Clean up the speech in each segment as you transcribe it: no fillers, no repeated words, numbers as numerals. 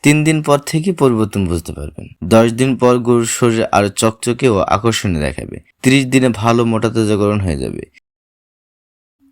3 দিন পর থেকে পরিবর্তন বুঝতে পারবেন। 10 দিন পর গরুর শরীর আরো চকচকে ও আকর্ষণীয় দেখাবে। 30 দিনে ভালো মোটা তাজাকরণ হয়ে যাবে।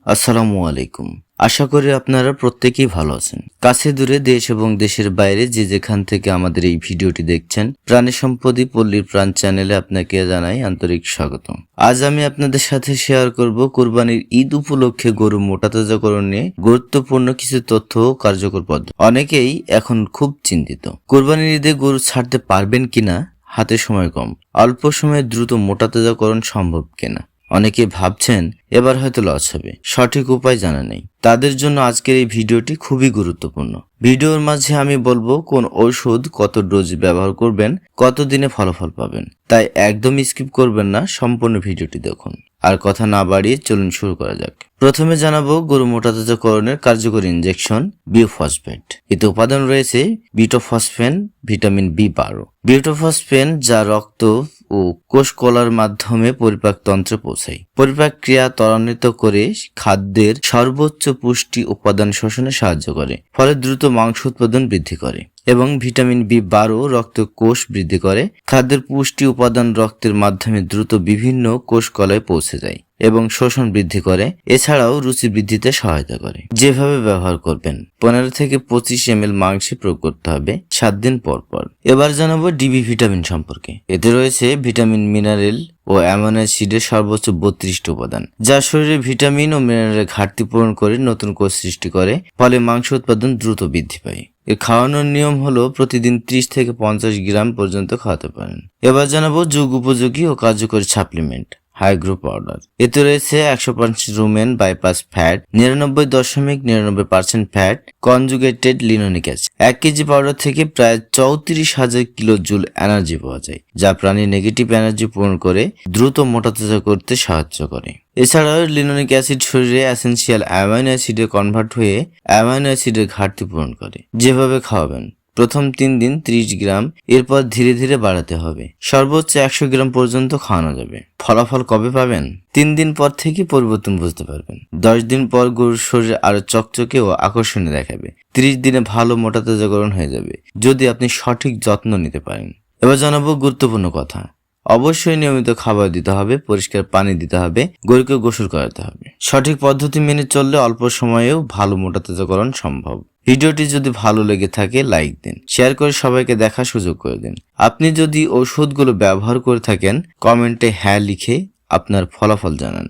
আসসালামু আলাইকুম। আশা করি আপনারা প্রত্যেকেই ভালো আছেন। কাছে দূরে দেশ এবং দেশের বাইরে যে যেখান থেকে আমাদের এই ভিডিওটি দেখছেন, প্রাণী সম্পদই পল্লীর প্রাণ চ্যানেলে আপনাকে জানাই আন্তরিক স্বাগত। আজ আমি আপনাদের সাথে শেয়ার করব কুরবানির ঈদ উপলক্ষে গরু মোটা তাজাকরণ নিয়ে গুরুত্বপূর্ণ কিছু তথ্য ও কার্যকর পদ্ধতি। অনেকেই এখন খুব চিন্তিত, কুরবানির ঈদে গরু ছাড়তে পারবেন কিনা, হাতে সময় কম, অল্প সময়ে দ্রুত মোটা তাজাকরণ সম্ভব কিনা। অনেকে ভাবছেন এবার হয়তো লস হবে, সঠিক উপায় জানা নেই। তাদের জন্য আজকের এই ভিডিওটি খুবই গুরুত্বপূর্ণ। ভিডিওর মাঝে আমি বলবো কোন ঔষধ কত ডোজ ব্যবহার করবেন, কত দিনে ফলাফল পাবেন। তাই একদম স্কিপ করবেন না, সম্পূর্ণ ভিডিওটি দেখুন। আর কথা না বাড়িয়ে চলুন শুরু করা যাক। প্রথমে জানাবো গরু মোটা তাজাকরণের কার্যকরী ইনজেকশন বিউফসফেট। এতে উপাদান রয়েছে বিটোফসফেন, ভিটামিন B12। বিউটোফসফেন যা রক্ত ও কোষ কলার মাধ্যমে পরিপাক তন্ত্রে পৌঁছায়। পরিপাক ক্রিয়া ত্বরান্বিত করে খাদ্যের সর্বোচ্চ পুষ্টি উপাদান শোষণে সাহায্য করে, ফলে দ্রুত মাংস উৎপাদন বৃদ্ধি করে। এবং ভিটামিন B12 রক্ত কোষ বৃদ্ধি করে। খাদ্যের পুষ্টি উপাদান রক্তের মাধ্যমে দ্রুত বিভিন্ন কোষ কলায় পৌঁছে যায় এবং শোষণ বৃদ্ধি করে। এছাড়াও রুচি বৃদ্ধিতে সহায়তা করে। যেভাবে ব্যবহার করবেন, 15 থেকে 25 ml মাংসে প্রয়োগ করতে হবে 7 দিন পর পর। এবার জানাবো ডিবি ভিটামিন সম্পর্কে। এতে রয়েছে ভিটামিন, মিনারেল ও অ্যামাইনো অ্যাসিডের সর্বোচ্চ 32টি উপাদান, যা শরীরে ভিটামিন ও মিনারেলের ঘাটতি পূরণ করে নতুন কোষ সৃষ্টি করে, ফলে মাংস উৎপাদন দ্রুত বৃদ্ধি পায়। এর খাওয়ানোর নিয়ম হলো প্রতিদিন 30 থেকে 50 গ্রাম পর্যন্ত খাওয়াতে পারেন। এবার জানাবো যুগ উপযোগী ও কার্যকরী সাপ্লিমেন্ট হাইগ্রো পাউডার। এতে রয়েছে 100% rumen bypass fat, 99.99% fat, conjugated linoleic acid. 1 KG powder থেকে প্রায় 34,000 কিলো জুল এনার্জি পাওয়া যায়, যা প্রাণীর নেগেটিভ এনার্জি পূরণ করে দ্রুত মোটা তাজা করতে সাহায্য করে। এছাড়াও লিনোনিক অ্যাসিড শরীরে এসেনশিয়াল অ্যামাইনো অ্যাসিডে কনভার্ট হয়ে অ্যামাইনো অ্যাসিডের ঘাটতি পূরণ করে। যেভাবে খাওয়াবেন, প্রথম 3 দিন 30 গ্রাম, এরপর ধীরে ধীরে বাড়াতে হবে। সর্বোচ্চ 100 গ্রাম পর্যন্ত খাওয়ানো যাবে। ফলাফল কবে পাবেন? 3 দিন পর থেকে পরিবর্তন বুঝতে পারবেন। 10 দিন পর গরুর শরীর আরো চকচকে ও আকর্ষণীয় দেখাবে। 30 দিনে ভালো মোটা তাজাকরণ হয়ে যাবে, যদি আপনি সঠিক যত্ন নিতে পারেন। এবার জানাবো গুরুত্বপূর্ণ কথা। অবশ্যই নিয়মিত খাবার দিতে হবে, পরিষ্কার পানি দিতে হবে, গরুকে গোসল করাতে হবে। সঠিক পদ্ধতি মেনে চললে অল্প সময়েও ভালো মোটা তাজাকরণ সম্ভব। ভিডিওটি যদি ভালো লেগে থাকে লাইক দিন, শেয়ার করে সবাইকে দেখার সুযোগ করে দিন। আপনি যদি ওষুধগুলো ব্যবহার করে থাকেন, কমেন্টে হ্যাঁ লিখে আপনার ফলাফল জানান।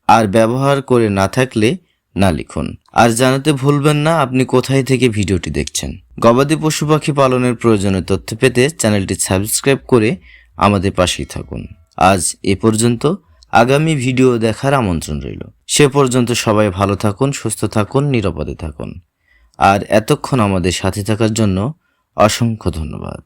আর ব্যবহার করে না থাকলে না লিখুন। আর জানাতে ভুলবেন না আপনি কোথায় থেকে ভিডিওটি দেখছেন। গবাদি পশু পাখি পালনের প্রয়োজনীয় তথ্য পেতে চ্যানেলটি সাবস্ক্রাইব করে আমাদের পাশেই থাকুন। আজ এ পর্যন্ত, আগামী ভিডিও দেখার আমন্ত্রণ রইল। সে পর্যন্ত সবাই ভালো থাকুন, সুস্থ থাকুন, নিরাপদে থাকুন। আর এতক্ষণ আমাদের সাথে থাকার জন্য অসংখ্য ধন্যবাদ।